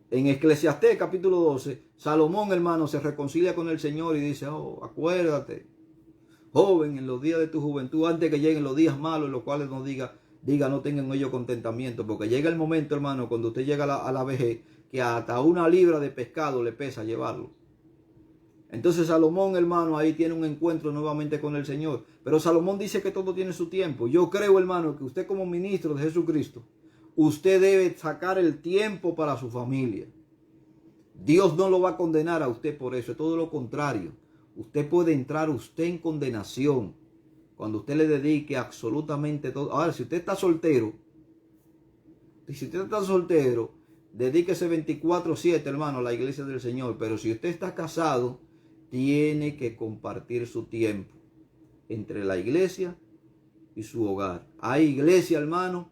Eclesiastés capítulo 12, Salomón, hermano, se reconcilia con el Señor y dice, oh, acuérdate, joven, en los días de tu juventud, antes que lleguen los días malos, en los cuales nos diga, no tengan ellos contentamiento, porque llega el momento, hermano, cuando usted llega a la vejez, que hasta una libra de pescado le pesa llevarlo. Entonces Salomón, hermano, ahí tiene un encuentro nuevamente con el Señor. Pero Salomón dice que todo tiene su tiempo. Yo creo, hermano, que usted como ministro de Jesucristo, usted debe sacar el tiempo para su familia. Dios no lo va a condenar a usted por eso, es todo lo contrario. Usted puede entrar usted en condenación cuando usted le dedique absolutamente todo. Ahora, si usted está soltero, dedíquese 24/7, hermano, a la iglesia del Señor. Pero si usted está casado, tiene que compartir su tiempo entre la iglesia y su hogar. Hay iglesias, hermano,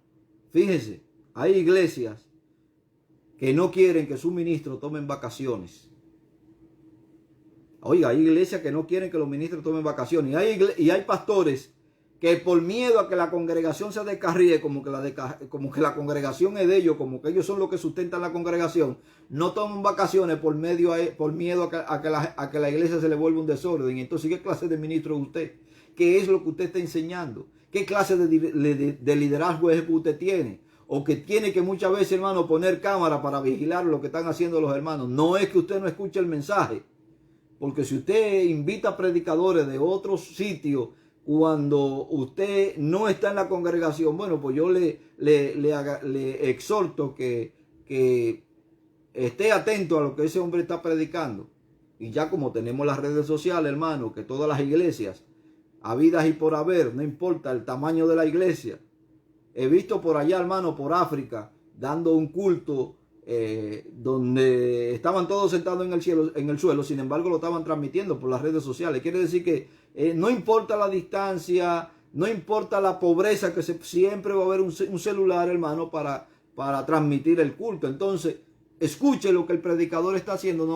fíjese, hay iglesias que no quieren que sus ministros tomen vacaciones. Oiga, hay iglesias que no quieren que los ministros tomen vacaciones. Y hay pastores que por miedo a que la congregación se descarríe, como que la congregación es de ellos, como que ellos son los que sustentan la congregación, no toman vacaciones por miedo a que la iglesia se le vuelva un desorden. Y entonces, ¿qué clase de ministro es usted? ¿Qué es lo que usted está enseñando? ¿Qué clase de liderazgo es que usted tiene? O que tiene que muchas veces, hermano, poner cámara para vigilar lo que están haciendo los hermanos. No es que usted no escuche el mensaje. Porque si usted invita a predicadores de otros sitios cuando usted no está en la congregación, bueno, pues yo le exhorto que esté atento a lo que ese hombre está predicando. Y ya como tenemos las redes sociales, hermano, que todas las iglesias, habidas y por haber, no importa el tamaño de la iglesia. He visto por allá, hermano, por África, dando un culto donde estaban todos sentados en el suelo, sin embargo lo estaban transmitiendo por las redes sociales. Quiere decir que no importa la distancia, no importa la pobreza, que siempre va a haber un celular, hermano, para transmitir el culto. Entonces, escuche lo que el predicador está diciendo,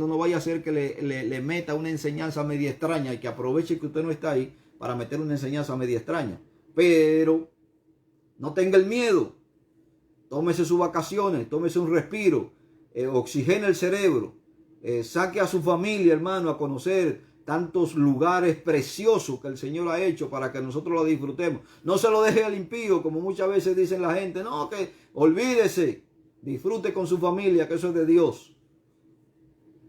no vaya a ser que le meta una enseñanza media extraña y que aproveche que usted no está ahí para meter una enseñanza media extraña. Pero no tenga el miedo. Tómese sus vacaciones, tómese un respiro, oxigene el cerebro, saque a su familia, hermano, a conocer tantos lugares preciosos que el Señor ha hecho para que nosotros lo disfrutemos. No se lo deje al impío, como muchas veces dicen la gente, no, que olvídese, disfrute con su familia, que eso es de Dios.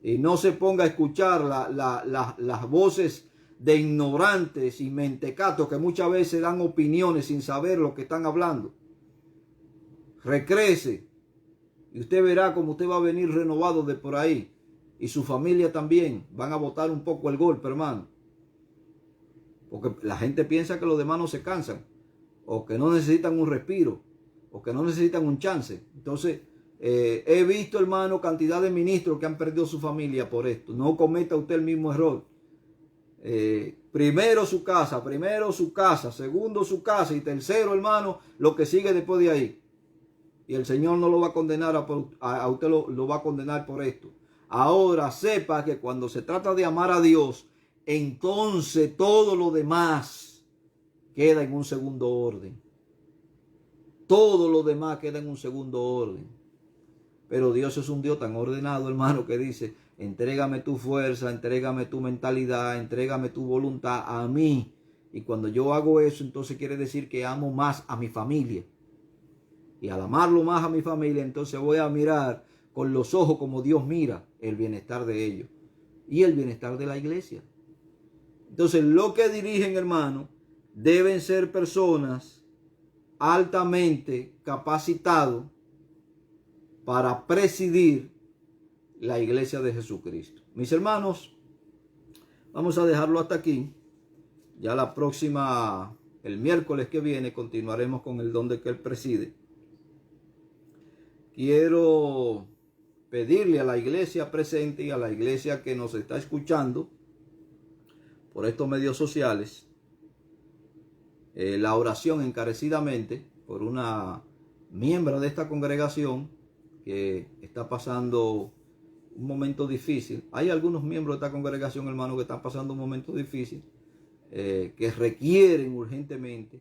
Y no se ponga a escuchar las voces de ignorantes y mentecatos que muchas veces dan opiniones sin saber lo que están hablando. Recrece y usted verá cómo usted va a venir renovado de por ahí, y su familia también van a botar un poco el golpe, hermano, porque la gente piensa que los demás no se cansan, o que no necesitan un respiro, o que no necesitan un chance. Entonces he visto, hermano, cantidad de ministros que han perdido su familia por esto. No cometa usted el mismo error. Primero su casa, segundo su casa, y tercero, hermano, lo que sigue después de ahí. Y el Señor no lo va a condenar a usted, lo va a condenar por esto. Ahora sepa que cuando se trata de amar a Dios, entonces todo lo demás queda en un segundo orden. Todo lo demás queda en un segundo orden. Pero Dios es un Dios tan ordenado, hermano, que dice, entrégame tu fuerza, entrégame tu mentalidad, entrégame tu voluntad a mí. Y cuando yo hago eso, entonces quiere decir que amo más a mi familia. Y al amarlo más a mi familia, entonces voy a mirar con los ojos como Dios mira el bienestar de ellos y el bienestar de la iglesia. Entonces, lo que dirigen, hermano, deben ser personas altamente capacitado para presidir la iglesia de Jesucristo. Mis hermanos, vamos a dejarlo hasta aquí. Ya la próxima, el miércoles que viene, continuaremos con el don de que Él preside. Quiero pedirle a la iglesia presente y a la iglesia que nos está escuchando por estos medios sociales la oración encarecidamente por una miembro de esta congregación que está pasando un momento difícil. Hay algunos miembros de esta congregación, hermano, que están pasando un momento difícil, que requieren urgentemente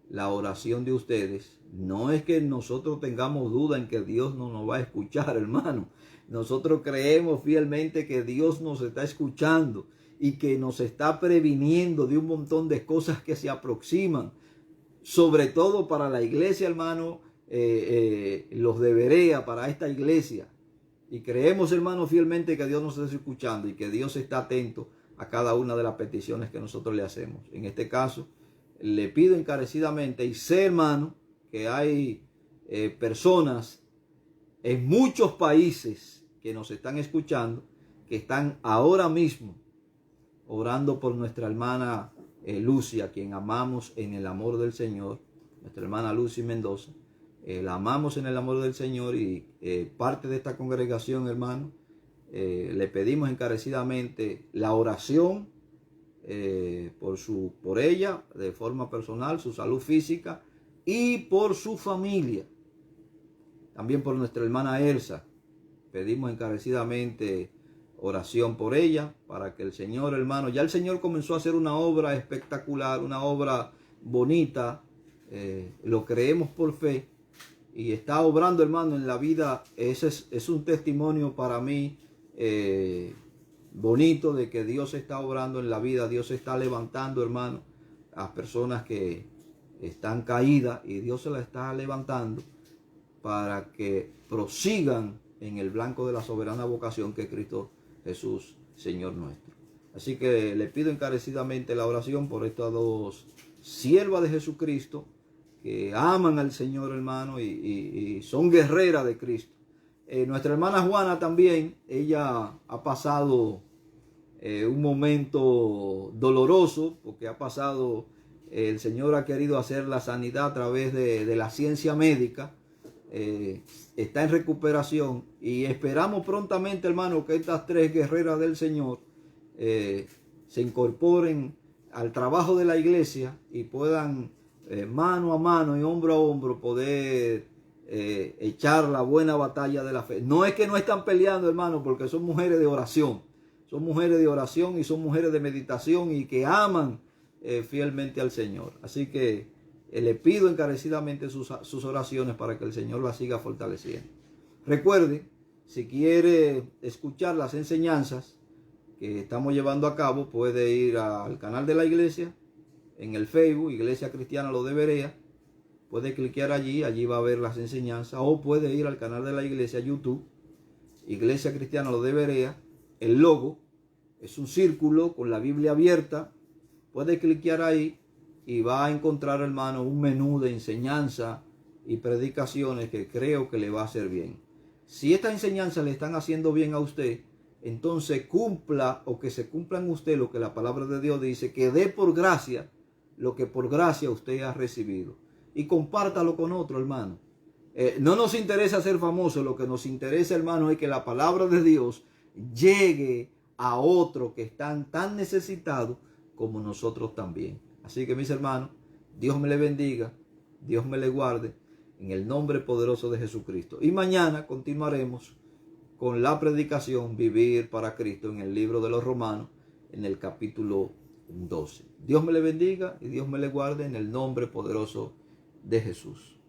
la oración de ustedes. No es que nosotros tengamos duda en que Dios no nos va a escuchar, hermano. Nosotros creemos fielmente que Dios nos está escuchando y que nos está previniendo de un montón de cosas que se aproximan, sobre todo para la iglesia, hermano, los de Berea, para esta iglesia. Y creemos, hermano, fielmente que Dios nos está escuchando y que Dios está atento a cada una de las peticiones que nosotros le hacemos. En este caso, le pido encarecidamente, y sé, hermano, que hay personas en muchos países que nos están escuchando, que están ahora mismo orando por nuestra hermana Lucy, a quien amamos en el amor del Señor, nuestra hermana Lucy Mendoza. La amamos en el amor del Señor y parte de esta congregación, hermano, le pedimos encarecidamente la oración por ella de forma personal, su salud física y por su familia. También por nuestra hermana Elsa. Pedimos encarecidamente oración por ella, para que el Señor, hermano, ya el Señor comenzó a hacer una obra espectacular, una obra bonita, lo creemos por fe, y está obrando, hermano, en la vida. Ese es un testimonio para mí bonito de que Dios está obrando en la vida. Dios está levantando, hermano, a personas que están caídas, y Dios se las está levantando para que prosigan en el blanco de la soberana vocación que es Cristo Jesús, Señor nuestro. Así que le pido encarecidamente la oración por estas dos siervas de Jesucristo que aman al Señor, hermano, y son guerreras de Cristo. Nuestra hermana Juana también, ella ha pasado un momento doloroso, porque ha pasado, el Señor ha querido hacer la sanidad a través de la ciencia médica. Está en recuperación y esperamos prontamente, hermano, que estas tres guerreras del Señor se incorporen al trabajo de la iglesia y puedan mano a mano y hombro a hombro poder echar la buena batalla de la fe. No es que no están peleando, hermano, porque son mujeres de oración. Son mujeres de oración y son mujeres de meditación y que aman fielmente al Señor. Así que le pido encarecidamente sus oraciones para que el Señor las siga fortaleciendo. Recuerde, si quiere escuchar las enseñanzas que estamos llevando a cabo, puede ir al canal de la iglesia en el Facebook, Iglesia Cristiana Lo de Berea. Puede cliquear allí, allí va a ver las enseñanzas, o puede ir al canal de la iglesia YouTube, Iglesia Cristiana Lo de Berea. El logo es un círculo con la Biblia abierta. Puede cliquear ahí y va a encontrar, hermano, un menú de enseñanza y predicaciones que creo que le va a hacer bien. Si estas enseñanzas le están haciendo bien a usted, entonces cumpla, o que se cumpla en usted lo que la palabra de Dios dice, que dé por gracia lo que por gracia usted ha recibido. Y compártalo con otro, hermano. No nos interesa ser famosos, lo que nos interesa, hermano, es que la palabra de Dios llegue a otros que están tan necesitados como nosotros también. Así que, mis hermanos, Dios me le bendiga, Dios me le guarde, en el nombre poderoso de Jesucristo. Y mañana continuaremos con la predicación Vivir para Cristo en el libro de los Romanos, en el capítulo 12. Dios me le bendiga y Dios me le guarde en el nombre poderoso de Jesús.